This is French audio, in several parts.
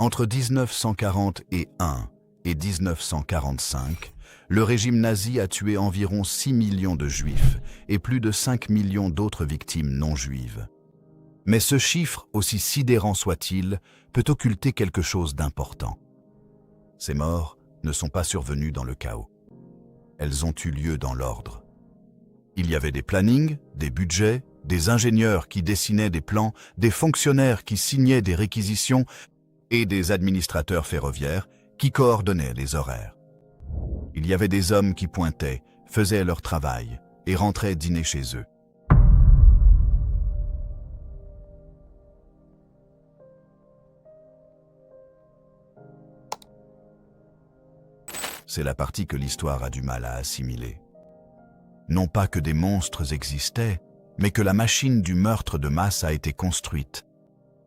Entre 1941 et 1945, le régime nazi a tué environ 6 millions de juifs et plus de 5 millions d'autres victimes non juives. Mais ce chiffre, aussi sidérant soit-il, peut occulter quelque chose d'important. Ces morts ne sont pas survenues dans le chaos. Elles ont eu lieu dans l'ordre. Il y avait des plannings, des budgets, des ingénieurs qui dessinaient des plans, des fonctionnaires qui signaient des réquisitions et des administrateurs ferroviaires qui coordonnaient les horaires. Il y avait des hommes qui pointaient, faisaient leur travail et rentraient dîner chez eux. C'est la partie que l'histoire a du mal à assimiler. Non pas que des monstres existaient, mais que la machine du meurtre de masse a été construite,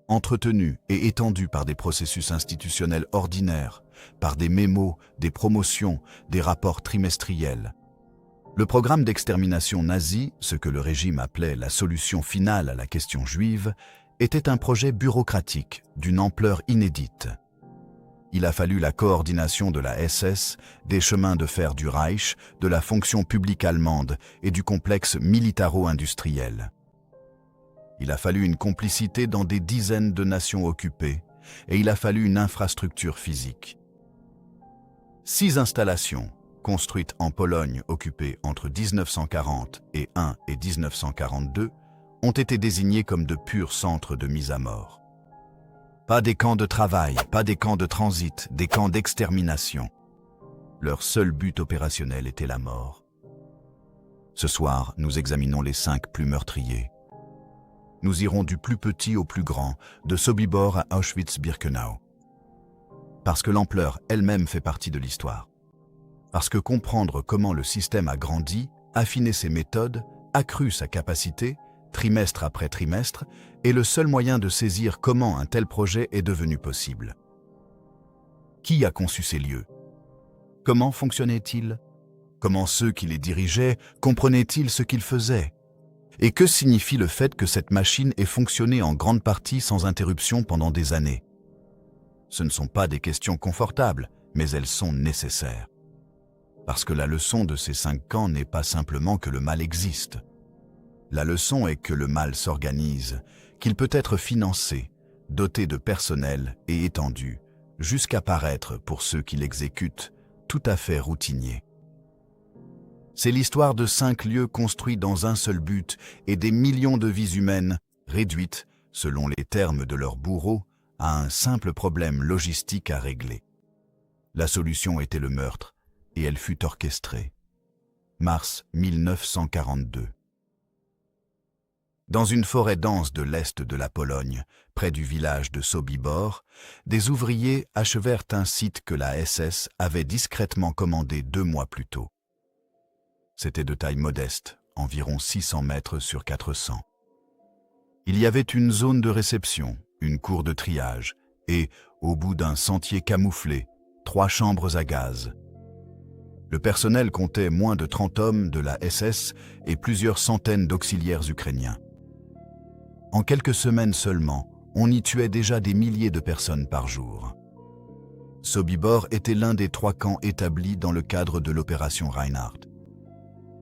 entretenue et étendue par des processus institutionnels ordinaires, par des mémos, des promotions, des rapports trimestriels. Le programme d'extermination nazi, ce que le régime appelait la solution finale à la question juive, était un projet bureaucratique d'une ampleur inédite. Il a fallu la coordination de la SS, des chemins de fer du Reich, de la fonction publique allemande et du complexe militaro-industriel. Il a fallu une complicité dans des dizaines de nations occupées et il a fallu une infrastructure physique. 6 installations, construites en Pologne occupée entre 1940 et 1942, ont été désignées comme de purs centres de mise à mort. Pas des camps de travail, pas des camps de transit, des camps d'extermination. Leur seul but opérationnel était la mort. Ce soir, nous examinons les 5 plus meurtriers. Nous irons du plus petit au plus grand, de Sobibor à Auschwitz-Birkenau. Parce que l'ampleur elle-même fait partie de l'histoire. Parce que comprendre comment le système a grandi, affiné ses méthodes, accru sa capacité, trimestre après trimestre, est le seul moyen de saisir comment un tel projet est devenu possible. Qui a conçu ces lieux? Comment fonctionnaient-ils? Comment ceux qui les dirigeaient comprenaient-ils ce qu'ils faisaient? Et que signifie le fait que cette machine ait fonctionné en grande partie sans interruption pendant des années? Ce ne sont pas des questions confortables, mais elles sont nécessaires. Parce que la leçon de ces 5 camps n'est pas simplement que le mal existe. La leçon est que le mal s'organise, qu'il peut être financé, doté de personnel et étendu, jusqu'à paraître, pour ceux qui l'exécutent, tout à fait routinier. C'est l'histoire de 5 lieux construits dans un seul but et des millions de vies humaines réduites, selon les termes de leurs bourreaux, à un simple problème logistique à régler. La solution était le meurtre, et elle fut orchestrée. Mars 1942. Dans une forêt dense de l'est de la Pologne, près du village de Sobibor, des ouvriers achevèrent un site que la SS avait discrètement commandé 2 mois plus tôt. C'était de taille modeste, environ 600 mètres sur 400. Il y avait une zone de réception, une cour de triage et, au bout d'un sentier camouflé, 3 chambres à gaz. Le personnel comptait moins de 30 hommes de la SS et plusieurs centaines d'auxiliaires ukrainiens. En quelques semaines seulement, on y tuait déjà des milliers de personnes par jour. Sobibor était l'un des 3 camps établis dans le cadre de l'opération Reinhardt.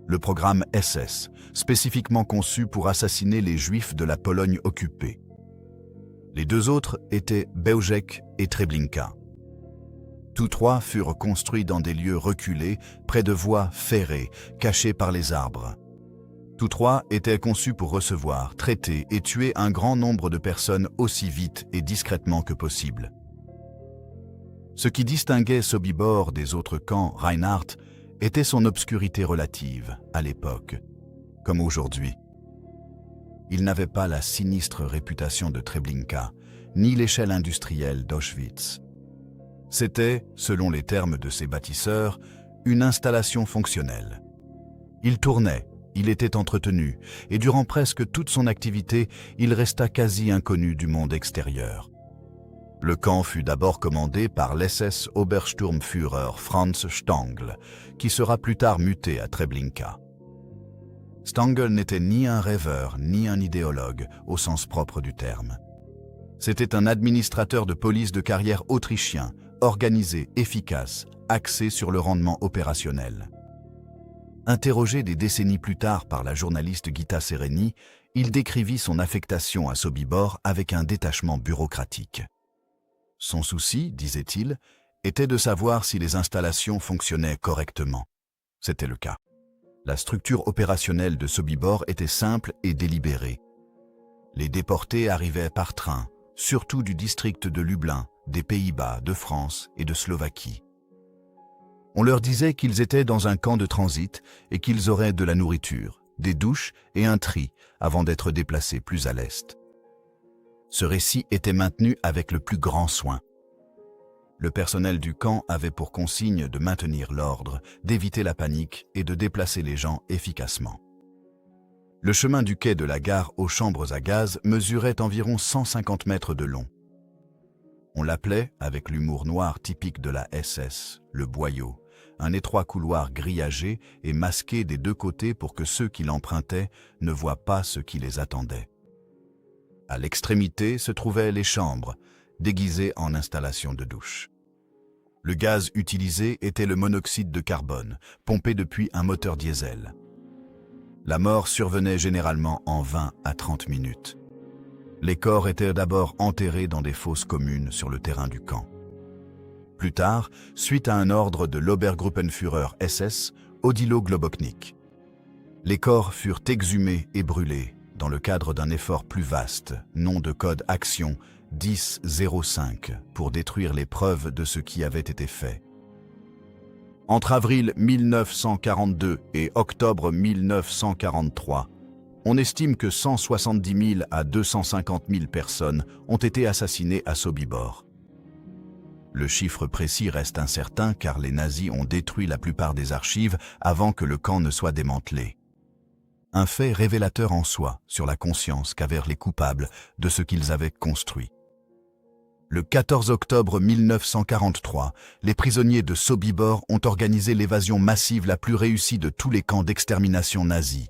Le programme SS, spécifiquement conçu pour assassiner les Juifs de la Pologne occupée. Les 2 autres étaient Bełżec et Treblinka. Tous 3 furent construits dans des lieux reculés, près de voies ferrées, cachées par les arbres. Tous 3 étaient conçus pour recevoir, traiter et tuer un grand nombre de personnes aussi vite et discrètement que possible. Ce qui distinguait Sobibor des autres camps Reinhardt était son obscurité relative, à l'époque, comme aujourd'hui. Il n'avait pas la sinistre réputation de Treblinka, ni l'échelle industrielle d'Auschwitz. C'était, selon les termes de ses bâtisseurs, une installation fonctionnelle. Il tournait, il était entretenu, et durant presque toute son activité, il resta quasi inconnu du monde extérieur. Le camp fut d'abord commandé par l'SS Obersturmführer Franz Stangl, qui sera plus tard muté à Treblinka. Stangl n'était ni un rêveur, ni un idéologue, au sens propre du terme. C'était un administrateur de police de carrière autrichien, organisé, efficace, axé sur le rendement opérationnel. Interrogé des décennies plus tard par la journaliste Gita Sereni, il décrivit son affectation à Sobibor avec un détachement bureaucratique. Son souci, disait-il, était de savoir si les installations fonctionnaient correctement. C'était le cas. La structure opérationnelle de Sobibor était simple et délibérée. Les déportés arrivaient par train, surtout du district de Lublin, des Pays-Bas, de France et de Slovaquie. On leur disait qu'ils étaient dans un camp de transit et qu'ils auraient de la nourriture, des douches et un tri avant d'être déplacés plus à l'est. Ce récit était maintenu avec le plus grand soin. Le personnel du camp avait pour consigne de maintenir l'ordre, d'éviter la panique et de déplacer les gens efficacement. Le chemin du quai de la gare aux chambres à gaz mesurait environ 150 mètres de long. On l'appelait, avec l'humour noir typique de la SS, le boyau, un étroit couloir grillagé et masqué des deux côtés pour que ceux qui l'empruntaient ne voient pas ce qui les attendait. À l'extrémité se trouvaient les chambres, déguisées en installation de douche. Le gaz utilisé était le monoxyde de carbone, pompé depuis un moteur diesel. La mort survenait généralement en 20 à 30 minutes. Les corps étaient d'abord enterrés dans des fosses communes sur le terrain du camp. Plus tard, suite à un ordre de l'Obergruppenführer SS, Odilo Globoknik. Les corps furent exhumés et brûlés dans le cadre d'un effort plus vaste, nom de code Action 1005, pour détruire les preuves de ce qui avait été fait. Entre avril 1942 et octobre 1943, on estime que 170 000 à 250 000 personnes ont été assassinées à Sobibor. Le chiffre précis reste incertain car les nazis ont détruit la plupart des archives avant que le camp ne soit démantelé. Un fait révélateur en soi sur la conscience qu'avaient les coupables de ce qu'ils avaient construit. Le 14 octobre 1943, les prisonniers de Sobibor ont organisé l'évasion massive la plus réussie de tous les camps d'extermination nazis.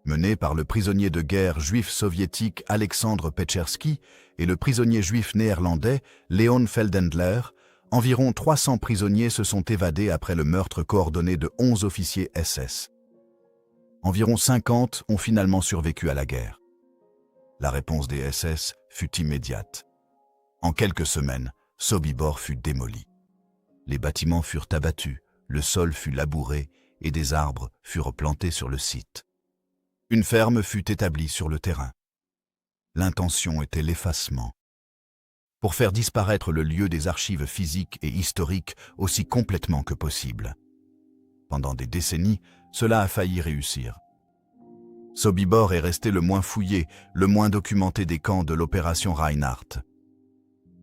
Menée par le prisonnier de guerre juif soviétique Alexandre Pechersky et le prisonnier juif néerlandais Leon Feldendler, environ 300 prisonniers se sont évadés après le meurtre coordonné de 11 officiers SS. Environ 50 ont finalement survécu à la guerre. La réponse des SS fut immédiate. En quelques semaines, Sobibor fut démoli. Les bâtiments furent abattus, le sol fut labouré et des arbres furent plantés sur le site. Une ferme fut établie sur le terrain. L'intention était l'effacement. Pour faire disparaître le lieu des archives physiques et historiques aussi complètement que possible. Pendant des décennies, cela a failli réussir. Sobibor est resté le moins fouillé, le moins documenté des camps de l'opération Reinhardt.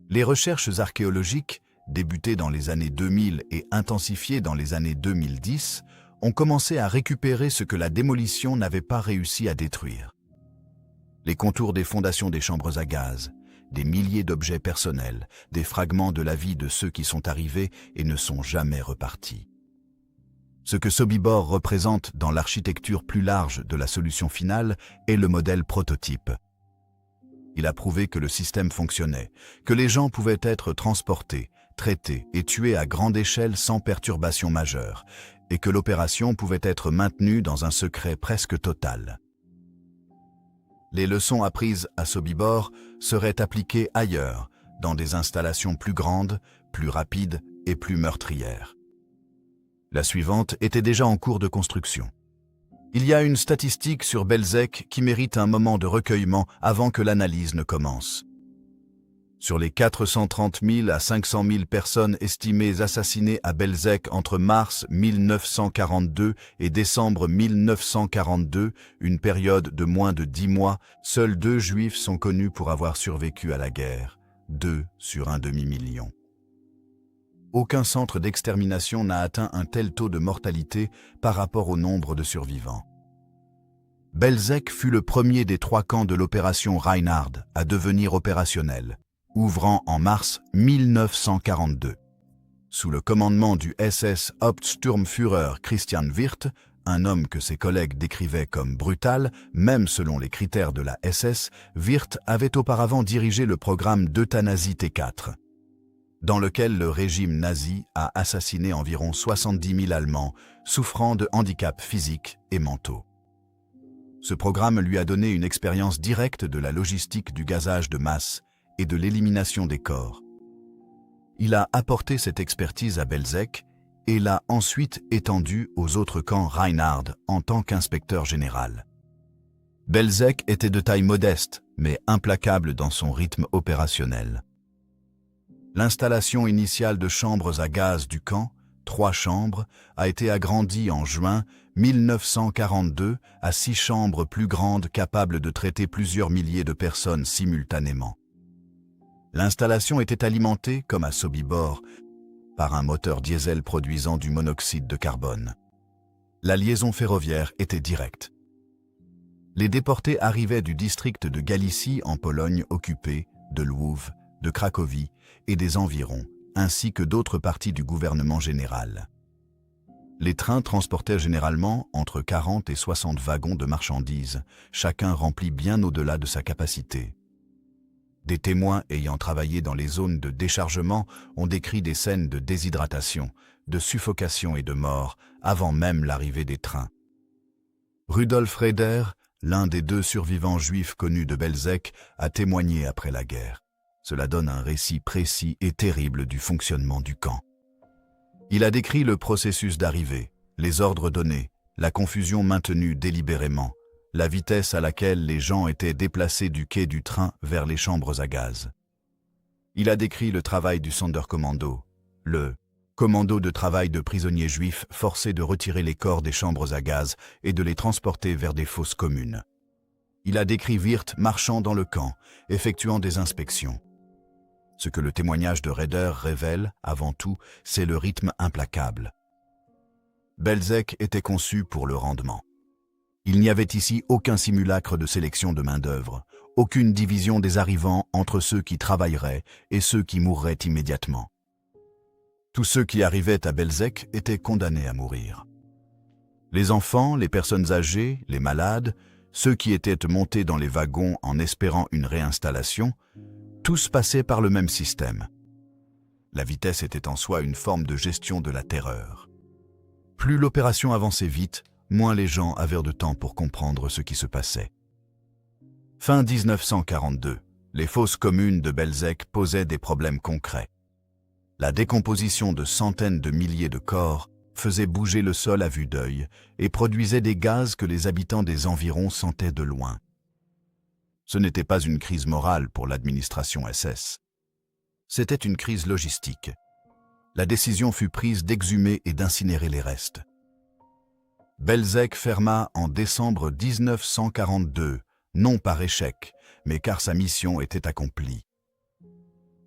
Les recherches archéologiques, débutées dans les années 2000 et intensifiées dans les années 2010, ont commencé à récupérer ce que la démolition n'avait pas réussi à détruire. Les contours des fondations des chambres à gaz, des milliers d'objets personnels, des fragments de la vie de ceux qui sont arrivés et ne sont jamais repartis. Ce que Sobibor représente dans l'architecture plus large de la solution finale est le modèle prototype. Il a prouvé que le système fonctionnait, que les gens pouvaient être transportés, traités et tués à grande échelle sans perturbation majeure, et que l'opération pouvait être maintenue dans un secret presque total. Les leçons apprises à Sobibor seraient appliquées ailleurs, dans des installations plus grandes, plus rapides et plus meurtrières. La suivante était déjà en cours de construction. Il y a une statistique sur Belzec qui mérite un moment de recueillement avant que l'analyse ne commence. Sur les 430 000 à 500 000 personnes estimées assassinées à Belzec entre mars 1942 et décembre 1942, une période de moins de 10 mois, seuls 2 juifs sont connus pour avoir survécu à la guerre, 2 sur un demi-million. Aucun centre d'extermination n'a atteint un tel taux de mortalité par rapport au nombre de survivants. Belzec fut le premier des 3 camps de l'opération Reinhardt à devenir opérationnel, ouvrant en mars 1942. Sous le commandement du SS Hauptsturmführer Christian Wirth, un homme que ses collègues décrivaient comme brutal, même selon les critères de la SS, Wirth avait auparavant dirigé le programme d'euthanasie T4, dans lequel le régime nazi a assassiné environ 70 000 Allemands souffrant de handicaps physiques et mentaux. Ce programme lui a donné une expérience directe de la logistique du gazage de masse et de l'élimination des corps. Il a apporté cette expertise à Belzec et l'a ensuite étendue aux autres camps Reinhard en tant qu'inspecteur général. Belzec était de taille modeste, mais implacable dans son rythme opérationnel. L'installation initiale de chambres à gaz du camp, 3 chambres, a été agrandie en juin 1942 à 6 chambres plus grandes capables de traiter plusieurs milliers de personnes simultanément. L'installation était alimentée, comme à Sobibor, par un moteur diesel produisant du monoxyde de carbone. La liaison ferroviaire était directe. Les déportés arrivaient du district de Galicie en Pologne occupée, de Lwów, de Cracovie et des environs, ainsi que d'autres parties du gouvernement général. Les trains transportaient généralement entre 40 et 60 wagons de marchandises, chacun rempli bien au-delà de sa capacité. Des témoins ayant travaillé dans les zones de déchargement ont décrit des scènes de déshydratation, de suffocation et de mort avant même l'arrivée des trains. Rudolf Raeder, l'un des 2 survivants juifs connus de Belzec, a témoigné après la guerre. Cela donne un récit précis et terrible du fonctionnement du camp. Il a décrit le processus d'arrivée, les ordres donnés, la confusion maintenue délibérément, la vitesse à laquelle les gens étaient déplacés du quai du train vers les chambres à gaz. Il a décrit le travail du Sonderkommando, le commando de travail de prisonniers juifs forcés de retirer les corps des chambres à gaz et de les transporter vers des fosses communes. Il a décrit Wirth marchant dans le camp, effectuant des inspections. Ce que le témoignage de Raeder révèle, avant tout, c'est le rythme implacable. Belzec était conçu pour le rendement. Il n'y avait ici aucun simulacre de sélection de main-d'œuvre, aucune division des arrivants entre ceux qui travailleraient et ceux qui mourraient immédiatement. Tous ceux qui arrivaient à Belzec étaient condamnés à mourir. Les enfants, les personnes âgées, les malades, ceux qui étaient montés dans les wagons en espérant une réinstallation, tous passaient par le même système. La vitesse était en soi une forme de gestion de la terreur. Plus l'opération avançait vite, moins les gens avaient de temps pour comprendre ce qui se passait. Fin 1942, les fosses communes de Belzec posaient des problèmes concrets. La décomposition de centaines de milliers de corps faisait bouger le sol à vue d'œil et produisait des gaz que les habitants des environs sentaient de loin. Ce n'était pas une crise morale pour l'administration SS. C'était une crise logistique. La décision fut prise d'exhumer et d'incinérer les restes. Belzec ferma en décembre 1942, non par échec, mais car sa mission était accomplie.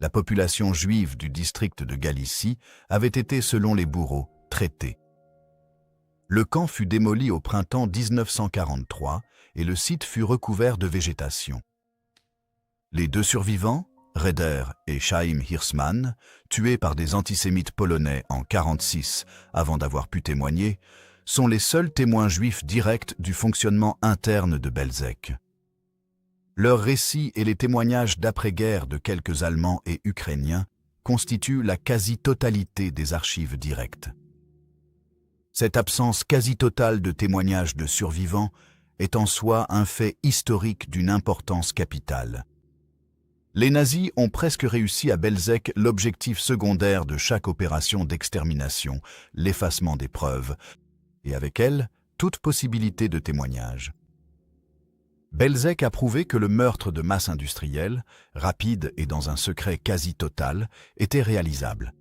La population juive du district de Galicie avait été, selon les bourreaux, traitée. Le camp fut démoli au printemps 1943 et le site fut recouvert de végétation. Les 2 survivants, Raeder et Chaim Hirschman, tués par des antisémites polonais en 1946 avant d'avoir pu témoigner, sont les seuls témoins juifs directs du fonctionnement interne de Belzec. Leurs récits et les témoignages d'après-guerre de quelques Allemands et Ukrainiens constituent la quasi-totalité des archives directes. Cette absence quasi-totale de témoignages de survivants est en soi un fait historique d'une importance capitale. Les nazis ont presque réussi à Belzec l'objectif secondaire de chaque opération d'extermination, l'effacement des preuves, et avec elle, toute possibilité de témoignage. Belzec a prouvé que le meurtre de masse industrielle, rapide et dans un secret quasi total, était réalisable.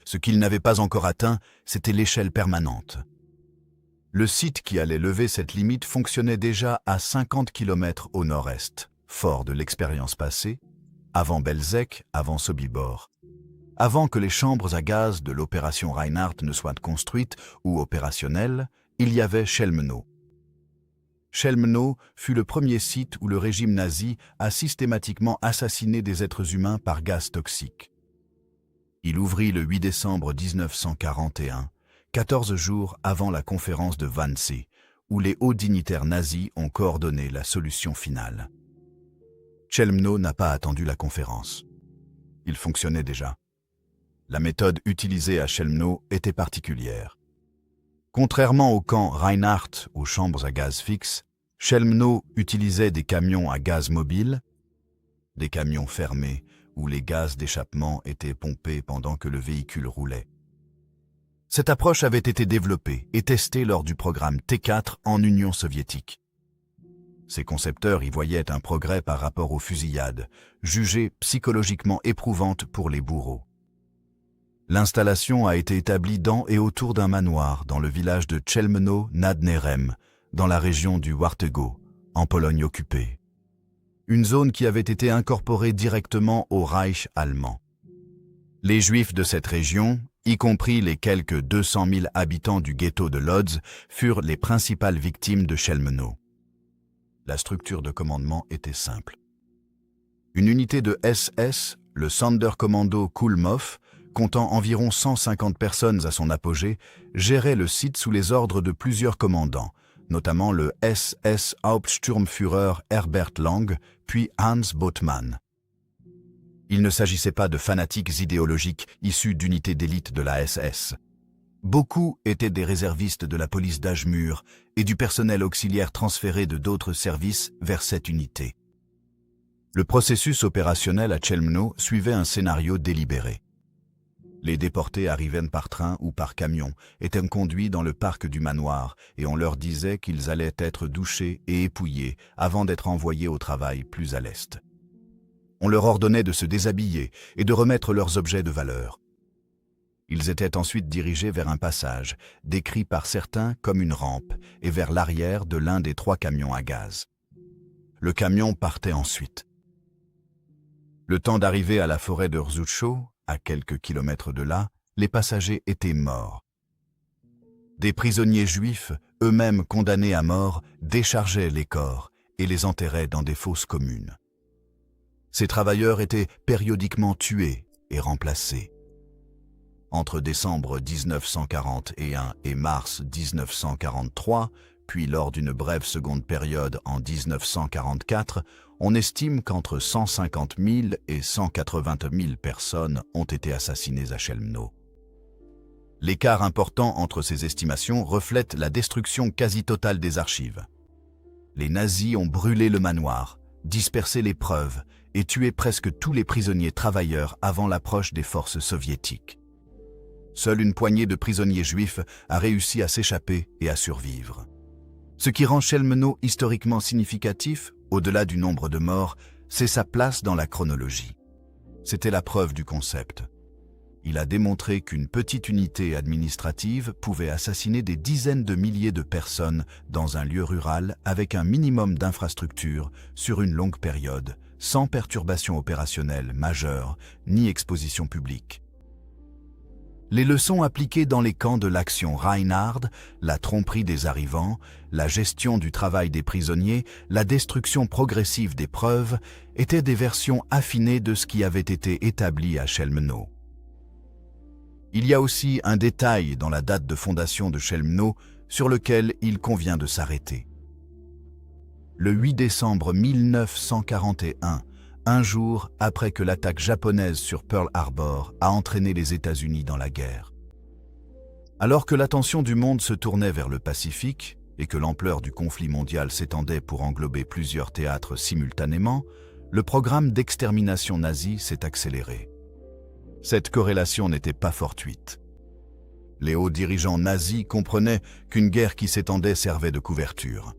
Ce qu'il n'avait pas encore atteint, c'était l'échelle permanente. Le site qui allait lever cette limite fonctionnait déjà à 50 km au nord-est, fort de l'expérience passée, avant Belzec, avant Sobibor. Avant que les chambres à gaz de l'opération Reinhardt ne soient construites ou opérationnelles, il y avait Chelmno. Chelmno fut le premier site où le régime nazi a systématiquement assassiné des êtres humains par gaz toxique. Il ouvrit le 8 décembre 1941, 14 jours avant la conférence de Wannsee, où les hauts dignitaires nazis ont coordonné la solution finale. Chelmno n'a pas attendu la conférence. Il fonctionnait déjà. La méthode utilisée à Chelmno était particulière. Contrairement au camp Reinhardt aux chambres à gaz fixe, Chelmno utilisait des camions à gaz mobile, des camions fermés où les gaz d'échappement étaient pompés pendant que le véhicule roulait. Cette approche avait été développée et testée lors du programme T4 en Union soviétique. Ses concepteurs y voyaient un progrès par rapport aux fusillades, jugées psychologiquement éprouvantes pour les bourreaux. L'installation a été établie dans et autour d'un manoir dans le village de Chelmno nad Nerem, dans la région du Warthego, en Pologne occupée. Une zone qui avait été incorporée directement au Reich allemand. Les Juifs de cette région, y compris les quelques 200 000 habitants du ghetto de Lodz, furent les principales victimes de Chelmno. La structure de commandement était simple. Une unité de SS, le Sonderkommando Kulmov, comptant environ 150 personnes à son apogée, gérait le site sous les ordres de plusieurs commandants, notamment le SS Hauptsturmführer Herbert Lang, puis Hans Bothmann. Il ne s'agissait pas de fanatiques idéologiques issus d'unités d'élite de la SS. Beaucoup étaient des réservistes de la police d'Ajmur et du personnel auxiliaire transféré de d'autres services vers cette unité. Le processus opérationnel à Chelmno suivait un scénario délibéré. Les déportés arrivaient par train ou par camion, étaient conduits dans le parc du manoir et on leur disait qu'ils allaient être douchés et épouillés avant d'être envoyés au travail plus à l'est. On leur ordonnait de se déshabiller et de remettre leurs objets de valeur. Ils étaient ensuite dirigés vers un passage, décrit par certains comme une rampe, et vers l'arrière de l'un des 3 camions à gaz. Le camion partait ensuite. Le temps d'arriver à la forêt de Rzutchow, à quelques kilomètres de là, les passagers étaient morts. Des prisonniers juifs, eux-mêmes condamnés à mort, déchargeaient les corps et les enterraient dans des fosses communes. Ces travailleurs étaient périodiquement tués et remplacés. Entre décembre 1941 et mars 1943, puis lors d'une brève seconde période en 1944, on estime qu'entre 150 000 et 180 000 personnes ont été assassinées à Chelmno. L'écart important entre ces estimations reflète la destruction quasi totale des archives. Les nazis ont brûlé le manoir, dispersé les preuves et tué presque tous les prisonniers travailleurs avant l'approche des forces soviétiques. Seule une poignée de prisonniers juifs a réussi à s'échapper et à survivre. Ce qui rend Chelmno historiquement significatif, au-delà du nombre de morts, c'est sa place dans la chronologie. C'était la preuve du concept. Il a démontré qu'une petite unité administrative pouvait assassiner des dizaines de milliers de personnes dans un lieu rural avec un minimum d'infrastructures sur une longue période, sans perturbation opérationnelle majeure ni exposition publique. Les leçons appliquées dans les camps de l'action Reinhardt, la tromperie des arrivants, la gestion du travail des prisonniers, la destruction progressive des preuves, étaient des versions affinées de ce qui avait été établi à Chelmno. Il y a aussi un détail dans la date de fondation de Chelmno sur lequel il convient de s'arrêter. Le 8 décembre 1941, un jour après que l'attaque japonaise sur Pearl Harbor a entraîné les États-Unis dans la guerre. Alors que l'attention du monde se tournait vers le Pacifique et que l'ampleur du conflit mondial s'étendait pour englober plusieurs théâtres simultanément, le programme d'extermination nazi s'est accéléré. Cette corrélation n'était pas fortuite. Les hauts dirigeants nazis comprenaient qu'une guerre qui s'étendait servait de couverture.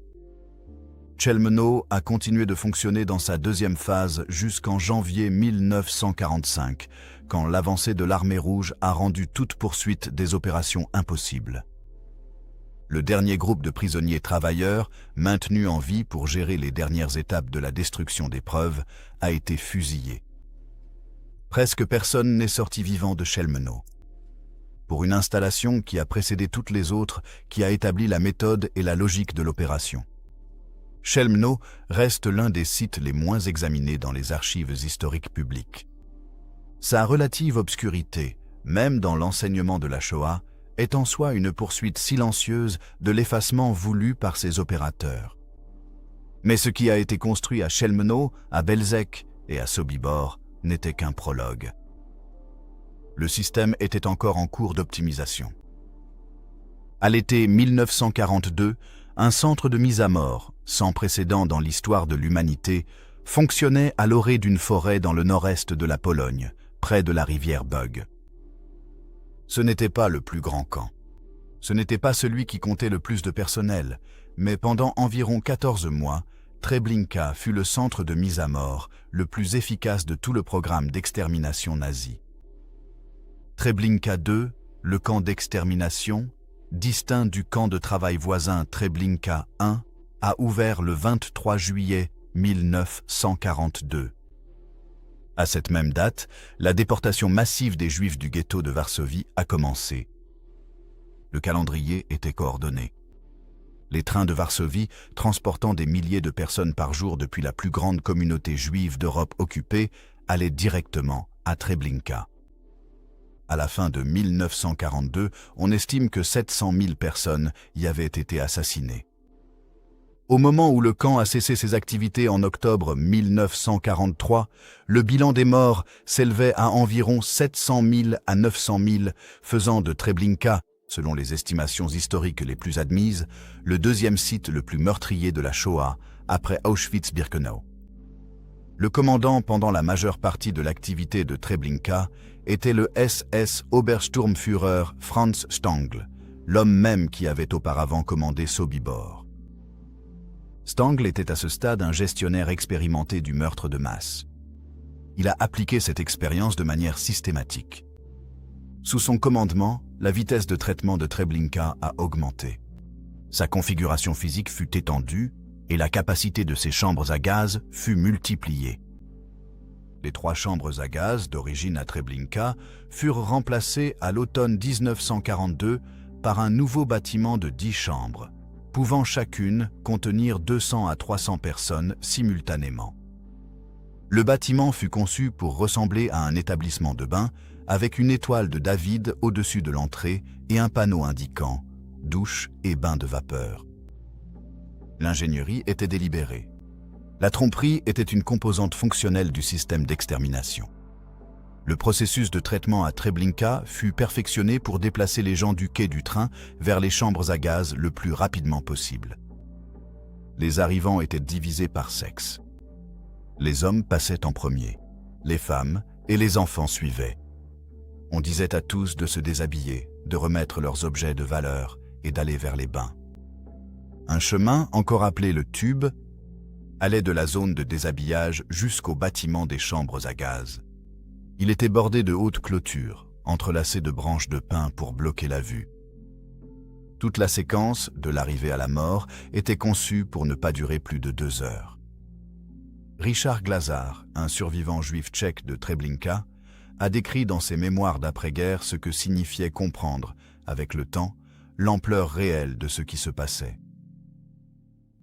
Chelmno a continué de fonctionner dans sa deuxième phase jusqu'en janvier 1945, quand l'avancée de l'armée rouge a rendu toute poursuite des opérations impossibles. Le dernier groupe de prisonniers travailleurs, maintenu en vie pour gérer les dernières étapes de la destruction des preuves, a été fusillé. Presque personne n'est sorti vivant de Chelmno. Pour une installation qui a précédé toutes les autres, qui a établi la méthode et la logique de l'opération. Chelmno reste l'un des sites les moins examinés dans les archives historiques publiques. Sa relative obscurité, même dans l'enseignement de la Shoah, est en soi une poursuite silencieuse de l'effacement voulu par ses opérateurs. Mais ce qui a été construit à Chelmno, à Belzec et à Sobibor n'était qu'un prologue. Le système était encore en cours d'optimisation. À l'été 1942, un centre de mise à mort, sans précédent dans l'histoire de l'humanité, fonctionnait à l'orée d'une forêt dans le nord-est de la Pologne, près de la rivière Bug. Ce n'était pas le plus grand camp. Ce n'était pas celui qui comptait le plus de personnel, mais pendant environ 14 mois, Treblinka fut le centre de mise à mort le plus efficace de tout le programme d'extermination nazi. Treblinka II, le camp d'extermination, distinct du camp de travail voisin Treblinka I, a ouvert le 23 juillet 1942. À cette même date, la déportation massive des Juifs du ghetto de Varsovie a commencé. Le calendrier était coordonné. Les trains de Varsovie, transportant des milliers de personnes par jour depuis la plus grande communauté juive d'Europe occupée, allaient directement à Treblinka. À la fin de 1942, on estime que 700 000 personnes y avaient été assassinées. Au moment où le camp a cessé ses activités en octobre 1943, le bilan des morts s'élevait à environ 700 000 à 900 000, faisant de Treblinka, selon les estimations historiques les plus admises, le deuxième site le plus meurtrier de la Shoah, après Auschwitz-Birkenau. Le commandant pendant la majeure partie de l'activité de Treblinka était le SS Obersturmführer Franz Stangl, l'homme même qui avait auparavant commandé Sobibor. Stangl était à ce stade un gestionnaire expérimenté du meurtre de masse. Il a appliqué cette expérience de manière systématique. Sous son commandement, la vitesse de traitement de Treblinka a augmenté. Sa configuration physique fut étendue et la capacité de ses chambres à gaz fut multipliée. Les 3 chambres à gaz d'origine à Treblinka furent remplacées à l'automne 1942 par un nouveau bâtiment de 10 chambres, pouvant chacune contenir 200 à 300 personnes simultanément. Le bâtiment fut conçu pour ressembler à un établissement de bain avec une étoile de David au-dessus de l'entrée et un panneau indiquant « douche et bain de vapeur ». L'ingénierie était délibérée. La tromperie était une composante fonctionnelle du système d'extermination. Le processus de traitement à Treblinka fut perfectionné pour déplacer les gens du quai du train vers les chambres à gaz le plus rapidement possible. Les arrivants étaient divisés par sexe. Les hommes passaient en premier, les femmes et les enfants suivaient. On disait à tous de se déshabiller, de remettre leurs objets de valeur et d'aller vers les bains. Un chemin, encore appelé le tube, allait de la zone de déshabillage jusqu'au bâtiment des chambres à gaz. Il était bordé de hautes clôtures, entrelacées de branches de pin pour bloquer la vue. Toute la séquence, de l'arrivée à la mort, était conçue pour ne pas durer plus de 2 heures. Richard Glazar, un survivant juif tchèque de Treblinka, a décrit dans ses mémoires d'après-guerre ce que signifiait comprendre, avec le temps, l'ampleur réelle de ce qui se passait.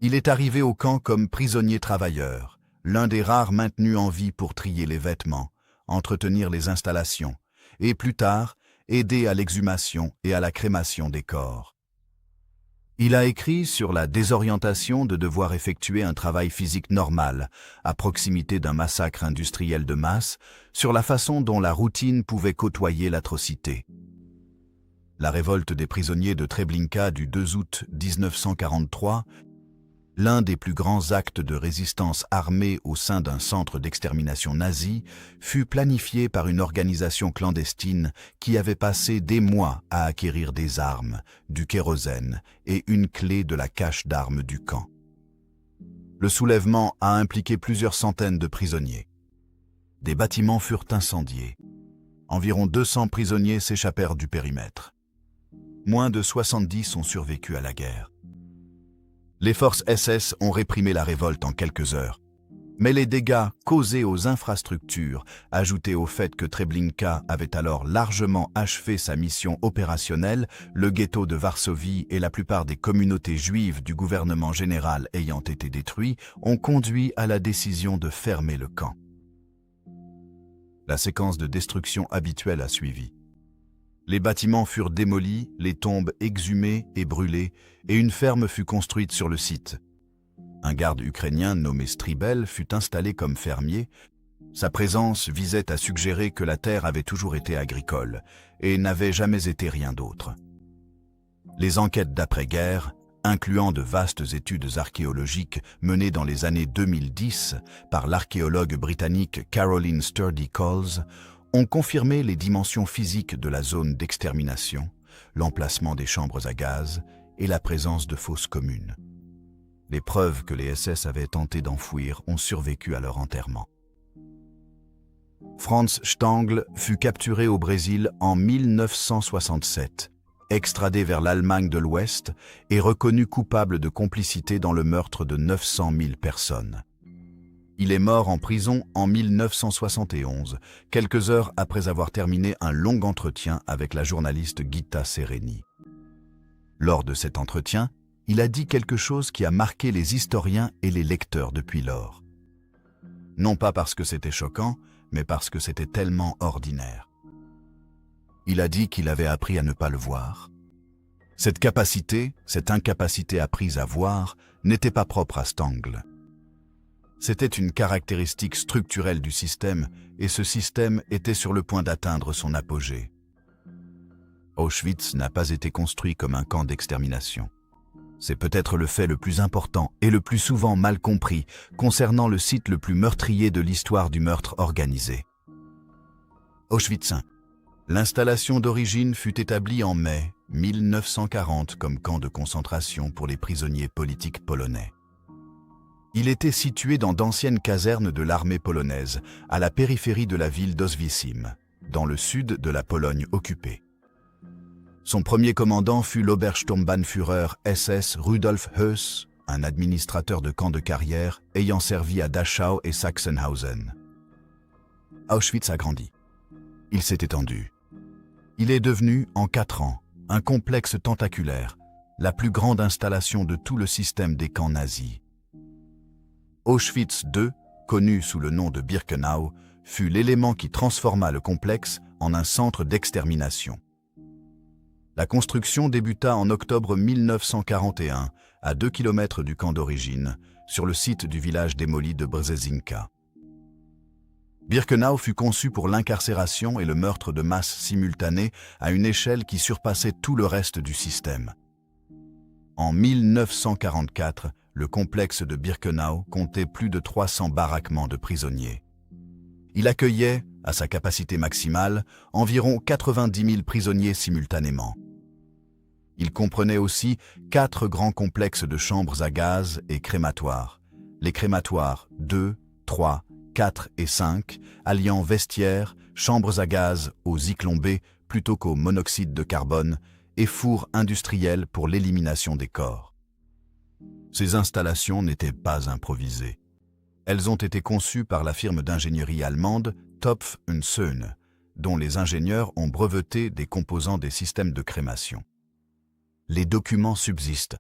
Il est arrivé au camp comme prisonnier travailleur, l'un des rares maintenus en vie pour trier les vêtements, entretenir les installations, et plus tard, aider à l'exhumation et à la crémation des corps. Il a écrit sur la désorientation de devoir effectuer un travail physique normal, à proximité d'un massacre industriel de masse, sur la façon dont la routine pouvait côtoyer l'atrocité. La révolte des prisonniers de Treblinka du 2 août 1943, l'un des plus grands actes de résistance armée au sein d'un centre d'extermination nazi, fut planifié par une organisation clandestine qui avait passé des mois à acquérir des armes, du kérosène et une clé de la cache d'armes du camp. Le soulèvement a impliqué plusieurs centaines de prisonniers. Des bâtiments furent incendiés. Environ 200 prisonniers s'échappèrent du périmètre. Moins de 70 ont survécu à la guerre. Les forces SS ont réprimé la révolte en quelques heures. Mais les dégâts causés aux infrastructures, ajoutés au fait que Treblinka avait alors largement achevé sa mission opérationnelle, le ghetto de Varsovie et la plupart des communautés juives du gouvernement général ayant été détruits, ont conduit à la décision de fermer le camp. La séquence de destruction habituelle a suivi. Les bâtiments furent démolis, les tombes exhumées et brûlées, et une ferme fut construite sur le site. Un garde ukrainien nommé Stribel fut installé comme fermier. Sa présence visait à suggérer que la terre avait toujours été agricole et n'avait jamais été rien d'autre. Les enquêtes d'après-guerre, incluant de vastes études archéologiques menées dans les années 2010 par l'archéologue britannique Caroline Sturdy-Coles, ont confirmé les dimensions physiques de la zone d'extermination, l'emplacement des chambres à gaz et la présence de fosses communes. Les preuves que les SS avaient tenté d'enfouir ont survécu à leur enterrement. Franz Stangl fut capturé au Brésil en 1967, extradé vers l'Allemagne de l'Ouest et reconnu coupable de complicité dans le meurtre de 900 000 personnes. Il est mort en prison en 1971, quelques heures après avoir terminé un long entretien avec la journaliste Gita Sereni. Lors de cet entretien, il a dit quelque chose qui a marqué les historiens et les lecteurs depuis lors. Non pas parce que c'était choquant, mais parce que c'était tellement ordinaire. Il a dit qu'il avait appris à ne pas le voir. Cette incapacité apprise à voir, n'était pas propre à Stangl. C'était une caractéristique structurelle du système, et ce système était sur le point d'atteindre son apogée. Auschwitz n'a pas été construit comme un camp d'extermination. C'est peut-être le fait le plus important et le plus souvent mal compris concernant le site le plus meurtrier de l'histoire du meurtre organisé. Auschwitz I. L'installation d'origine fut établie en mai 1940 comme camp de concentration pour les prisonniers politiques polonais. Il était situé dans d'anciennes casernes de l'armée polonaise, à la périphérie de la ville d'Oświęcim, dans le sud de la Pologne occupée. Son premier commandant fut l'Obersturmbannführer SS Rudolf Höss, un administrateur de camp de carrière ayant servi à Dachau et Sachsenhausen. Auschwitz a grandi. Il s'est étendu. Il est devenu, en 4 ans, un complexe tentaculaire, la plus grande installation de tout le système des camps nazis. Auschwitz II, connu sous le nom de Birkenau, fut l'élément qui transforma le complexe en un centre d'extermination. La construction débuta en octobre 1941, à 2 km du camp d'origine, sur le site du village démoli de Brzezinka. Birkenau fut conçu pour l'incarcération et le meurtre de masse simultanés à une échelle qui surpassait tout le reste du système. En 1944, le complexe de Birkenau comptait plus de 300 baraquements de prisonniers. Il accueillait, à sa capacité maximale, environ 90 000 prisonniers simultanément. Il comprenait aussi 4 grands complexes de chambres à gaz et crématoires. Les crématoires 2, 3, 4 et 5, alliant vestiaires, chambres à gaz au zyklon B plutôt qu'au monoxyde de carbone, et fours industriels pour l'élimination des corps. Ces installations n'étaient pas improvisées. Elles ont été conçues par la firme d'ingénierie allemande Topf & Söhne, dont les ingénieurs ont breveté des composants des systèmes de crémation. Les documents subsistent.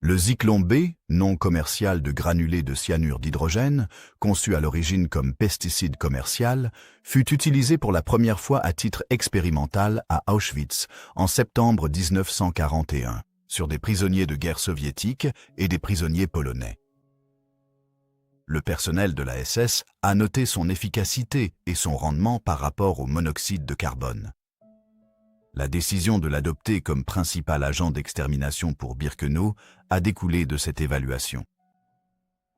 Le zyklon B, nom commercial de granulés de cyanure d'hydrogène, conçu à l'origine comme pesticide commercial, fut utilisé pour la première fois à titre expérimental à Auschwitz en septembre 1941, sur des prisonniers de guerre soviétiques et des prisonniers polonais. Le personnel de la SS a noté son efficacité et son rendement par rapport au monoxyde de carbone. La décision de l'adopter comme principal agent d'extermination pour Birkenau a découlé de cette évaluation.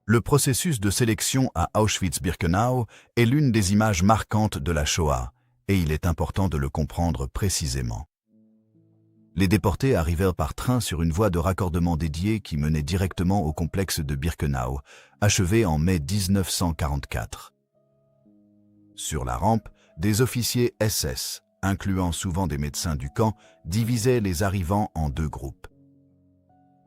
Le processus de sélection à Auschwitz-Birkenau est l'une des images marquantes de la Shoah, et il est important de le comprendre précisément. Les déportés arrivèrent par train sur une voie de raccordement dédiée qui menait directement au complexe de Birkenau, achevé en mai 1944. Sur la rampe, des officiers SS, incluant souvent des médecins du camp, divisaient les arrivants en 2 groupes.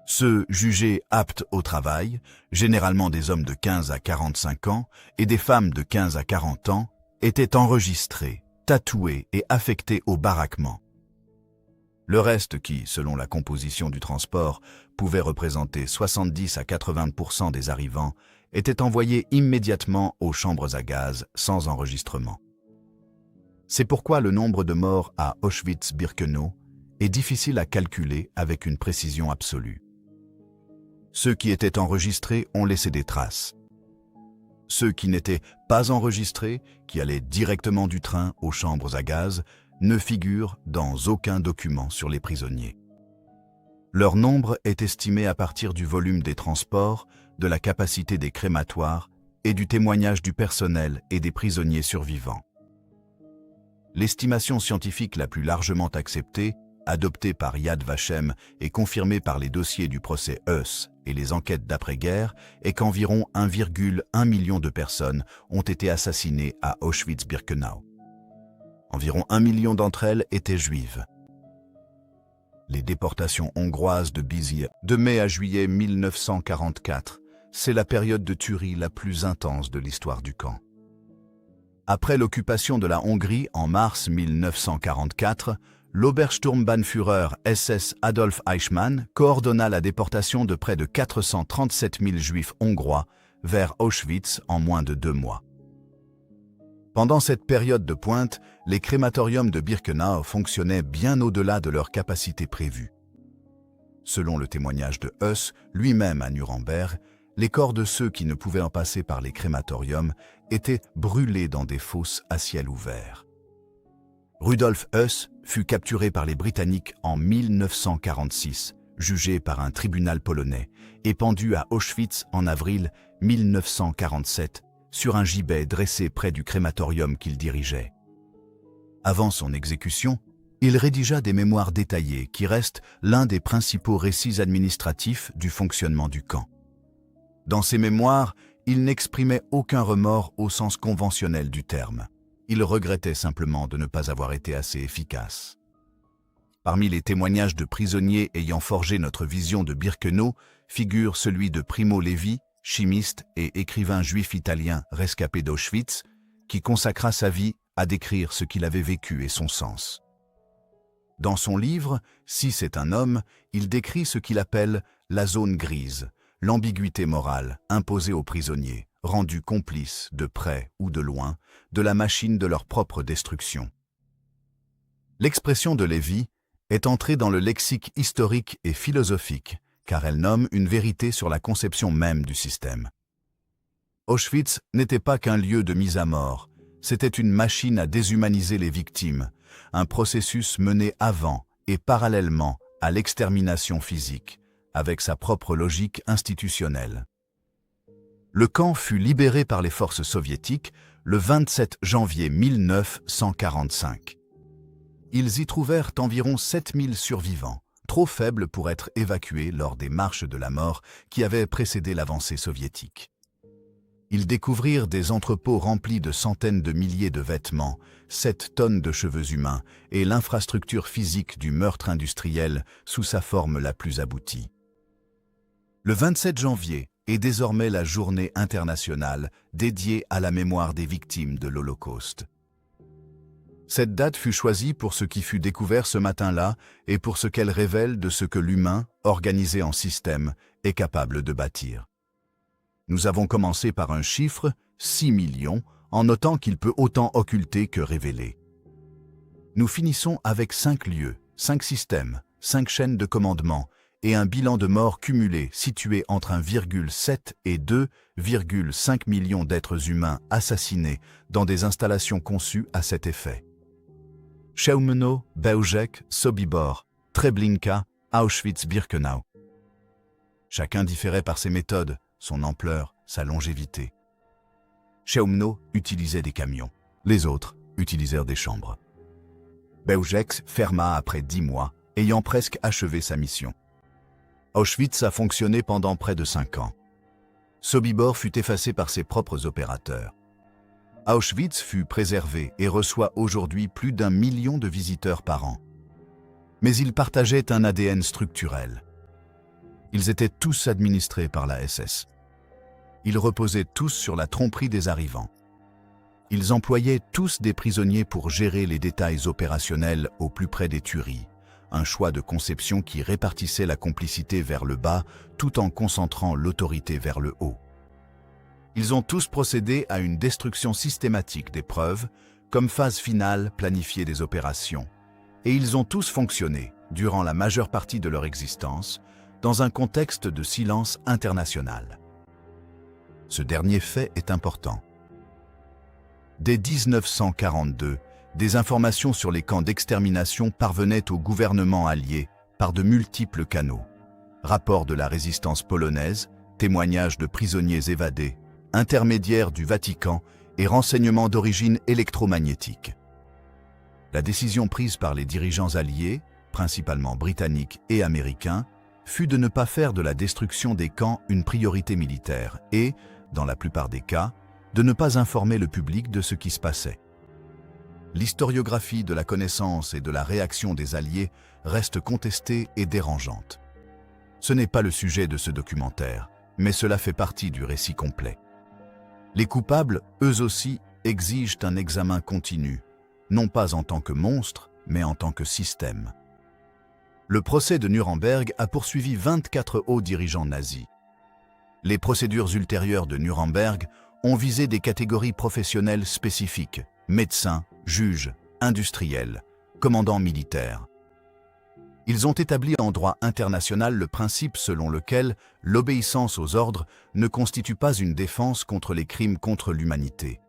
Ceux jugés aptes au travail, généralement des hommes de 15 à 45 ans et des femmes de 15 à 40 ans, étaient enregistrés, tatoués et affectés au baraquement. Le reste qui, selon la composition du transport, pouvait représenter 70 à 80% des arrivants, était envoyé immédiatement aux chambres à gaz sans enregistrement. C'est pourquoi le nombre de morts à Auschwitz-Birkenau est difficile à calculer avec une précision absolue. Ceux qui étaient enregistrés ont laissé des traces. Ceux qui n'étaient pas enregistrés, qui allaient directement du train aux chambres à gaz, ne figurent dans aucun document sur les prisonniers. Leur nombre est estimé à partir du volume des transports, de la capacité des crématoires et du témoignage du personnel et des prisonniers survivants. L'estimation scientifique la plus largement acceptée, adoptée par Yad Vashem et confirmée par les dossiers du procès Heuss et les enquêtes d'après-guerre, est qu'environ 1,1 million de personnes ont été assassinées à Auschwitz-Birkenau. Environ 1 million d'entre elles étaient juives. Les déportations hongroises de Bizia, de mai à juillet 1944, c'est la période de tuerie la plus intense de l'histoire du camp. Après l'occupation de la Hongrie en mars 1944, l'Obersturmbannführer SS Adolf Eichmann coordonna la déportation de près de 437 000 juifs hongrois vers Auschwitz en moins de 2 mois. Pendant cette période de pointe, les crématoriums de Birkenau fonctionnaient bien au-delà de leur capacité prévue. Selon le témoignage de Heuss, lui-même à Nuremberg, les corps de ceux qui ne pouvaient en passer par les crématoriums étaient brûlés dans des fosses à ciel ouvert. Rudolf Heuss fut capturé par les Britanniques en 1946, jugé par un tribunal polonais et pendu à Auschwitz en avril 1947 sur un gibet dressé près du crématorium qu'il dirigeait. Avant son exécution, il rédigea des mémoires détaillées qui restent l'un des principaux récits administratifs du fonctionnement du camp. Dans ces mémoires, il n'exprimait aucun remords au sens conventionnel du terme. Il regrettait simplement de ne pas avoir été assez efficace. Parmi les témoignages de prisonniers ayant forgé notre vision de Birkenau figure celui de Primo Levi, chimiste et écrivain juif italien rescapé d'Auschwitz, qui consacra sa vie à décrire ce qu'il avait vécu et son sens. Dans son livre « Si c'est un homme », il décrit ce qu'il appelle la zone grise, l'ambiguïté morale imposée aux prisonniers, rendus complices, de près ou de loin, de la machine de leur propre destruction. L'expression de Lévy est entrée dans le lexique historique et philosophique, car elle nomme une vérité sur la conception même du système. Auschwitz n'était pas qu'un lieu de mise à mort, c'était une machine à déshumaniser les victimes, un processus mené avant et parallèlement à l'extermination physique, avec sa propre logique institutionnelle. Le camp fut libéré par les forces soviétiques le 27 janvier 1945. Ils y trouvèrent environ 7000 survivants, trop faibles pour être évacués lors des marches de la mort qui avaient précédé l'avancée soviétique. Ils découvrirent des entrepôts remplis de centaines de milliers de vêtements, 7 tonnes de cheveux humains et l'infrastructure physique du meurtre industriel sous sa forme la plus aboutie. Le 27 janvier est désormais la journée internationale dédiée à la mémoire des victimes de l'Holocauste. Cette date fut choisie pour ce qui fut découvert ce matin-là et pour ce qu'elle révèle de ce que l'humain, organisé en système, est capable de bâtir. Nous avons commencé par un chiffre, 6 millions, en notant qu'il peut autant occulter que révéler. Nous finissons avec 5 lieux, 5 systèmes, 5 chaînes de commandement et un bilan de morts cumulé situé entre 1,7 et 2,5 millions d'êtres humains assassinés dans des installations conçues à cet effet. Chełmno, Bełżec, Sobibor, Treblinka, Auschwitz-Birkenau. Chacun différait par ses méthodes, son ampleur, sa longévité. Chełmno utilisait des camions, les autres utilisèrent des chambres. Bełżec ferma après 10 mois, ayant presque achevé sa mission. Auschwitz a fonctionné pendant près de 5 ans. Sobibor fut effacé par ses propres opérateurs. Auschwitz fut préservé et reçoit aujourd'hui plus d'1 million de visiteurs par an. Mais ils partageaient un ADN structurel. Ils étaient tous administrés par la SS. Ils reposaient tous sur la tromperie des arrivants. Ils employaient tous des prisonniers pour gérer les détails opérationnels au plus près des tueries, un choix de conception qui répartissait la complicité vers le bas tout en concentrant l'autorité vers le haut. Ils ont tous procédé à une destruction systématique des preuves, comme phase finale planifier des opérations. Et ils ont tous fonctionné, durant la majeure partie de leur existence, dans un contexte de silence international. Ce dernier fait est important. Dès 1942, des informations sur les camps d'extermination parvenaient au gouvernement allié par de multiples canaux. Rapports de la résistance polonaise, témoignages de prisonniers évadés, intermédiaires du Vatican et renseignements d'origine électromagnétique. La décision prise par les dirigeants alliés, principalement britanniques et américains, fut de ne pas faire de la destruction des camps une priorité militaire et, dans la plupart des cas, de ne pas informer le public de ce qui se passait. L'historiographie de la connaissance et de la réaction des Alliés reste contestée et dérangeante. Ce n'est pas le sujet de ce documentaire, mais cela fait partie du récit complet. Les coupables, eux aussi, exigent un examen continu, non pas en tant que monstres, mais en tant que système. Le procès de Nuremberg a poursuivi 24 hauts dirigeants nazis. Les procédures ultérieures de Nuremberg ont visé des catégories professionnelles spécifiques, médecins, juges, industriels, commandants militaires. Ils ont établi en droit international le principe selon lequel l'obéissance aux ordres ne constitue pas une défense contre les crimes contre l'humanité.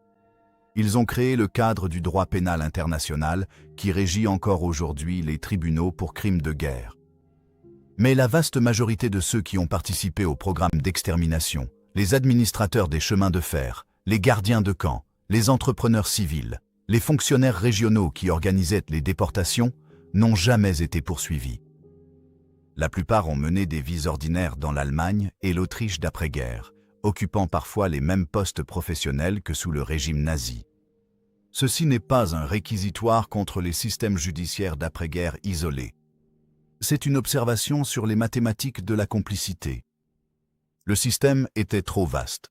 Ils ont créé le cadre du droit pénal international qui régit encore aujourd'hui les tribunaux pour crimes de guerre. Mais la vaste majorité de ceux qui ont participé au programme d'extermination, les administrateurs des chemins de fer, les gardiens de camps, les entrepreneurs civils, les fonctionnaires régionaux qui organisaient les déportations, n'ont jamais été poursuivis. La plupart ont mené des vies ordinaires dans l'Allemagne et l'Autriche d'après-guerre, occupant parfois les mêmes postes professionnels que sous le régime nazi. Ceci n'est pas un réquisitoire contre les systèmes judiciaires d'après-guerre isolés. C'est une observation sur les mathématiques de la complicité. Le système était trop vaste.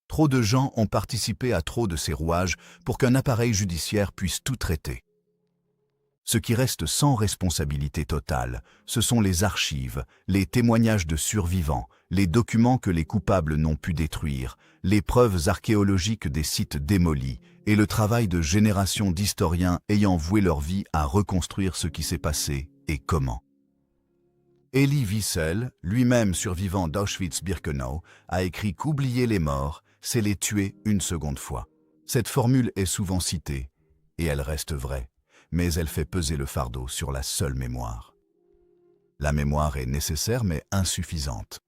Trop de gens ont participé à trop de ces rouages pour qu'un appareil judiciaire puisse tout traiter. Ce qui reste sans responsabilité totale, ce sont les archives, les témoignages de survivants, les documents que les coupables n'ont pu détruire, les preuves archéologiques des sites démolis et le travail de générations d'historiens ayant voué leur vie à reconstruire ce qui s'est passé et comment. Elie Wiesel, lui-même survivant d'Auschwitz-Birkenau, a écrit qu'oublier les morts, c'est les tuer une seconde fois. Cette formule est souvent citée, et elle reste vraie, mais elle fait peser le fardeau sur la seule mémoire. La mémoire est nécessaire mais insuffisante.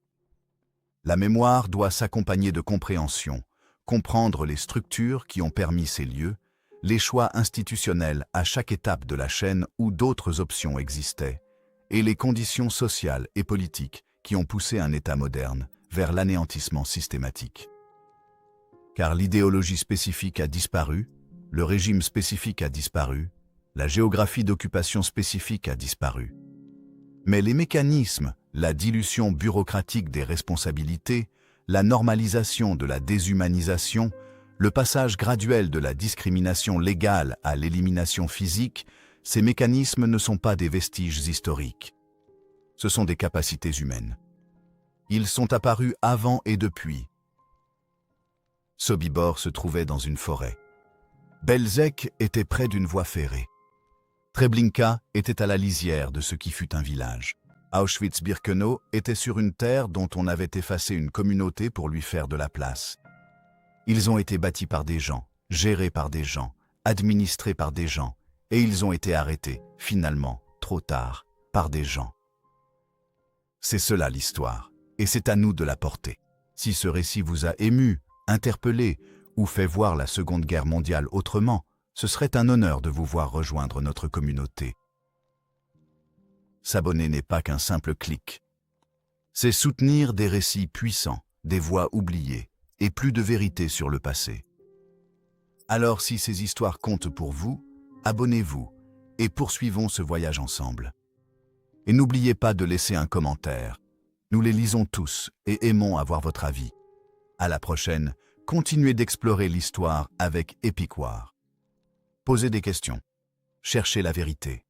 La mémoire doit s'accompagner de compréhension, comprendre les structures qui ont permis ces lieux, les choix institutionnels à chaque étape de la chaîne où d'autres options existaient, et les conditions sociales et politiques qui ont poussé un État moderne vers l'anéantissement systématique. Car l'idéologie spécifique a disparu, le régime spécifique a disparu, la géographie d'occupation spécifique a disparu. Mais les mécanismes, la dilution bureaucratique des responsabilités, la normalisation de la déshumanisation, le passage graduel de la discrimination légale à l'élimination physique, ces mécanismes ne sont pas des vestiges historiques. Ce sont des capacités humaines. Ils sont apparus avant et depuis. Sobibor se trouvait dans une forêt. Belzec était près d'une voie ferrée. Treblinka était à la lisière de ce qui fut un village. Auschwitz-Birkenau était sur une terre dont on avait effacé une communauté pour lui faire de la place. Ils ont été bâtis par des gens, gérés par des gens, administrés par des gens, et ils ont été arrêtés, finalement, trop tard, par des gens. C'est cela l'histoire, et c'est à nous de la porter. Si ce récit vous a ému, interpellé, ou fait voir la Seconde Guerre mondiale autrement, ce serait un honneur de vous voir rejoindre notre communauté. S'abonner n'est pas qu'un simple clic. C'est soutenir des récits puissants, des voix oubliées, et plus de vérité sur le passé. Alors si ces histoires comptent pour vous, abonnez-vous, et poursuivons ce voyage ensemble. Et n'oubliez pas de laisser un commentaire. Nous les lisons tous et aimons avoir votre avis. À la prochaine, continuez d'explorer l'histoire avec Epic War. Posez des questions. Cherchez la vérité.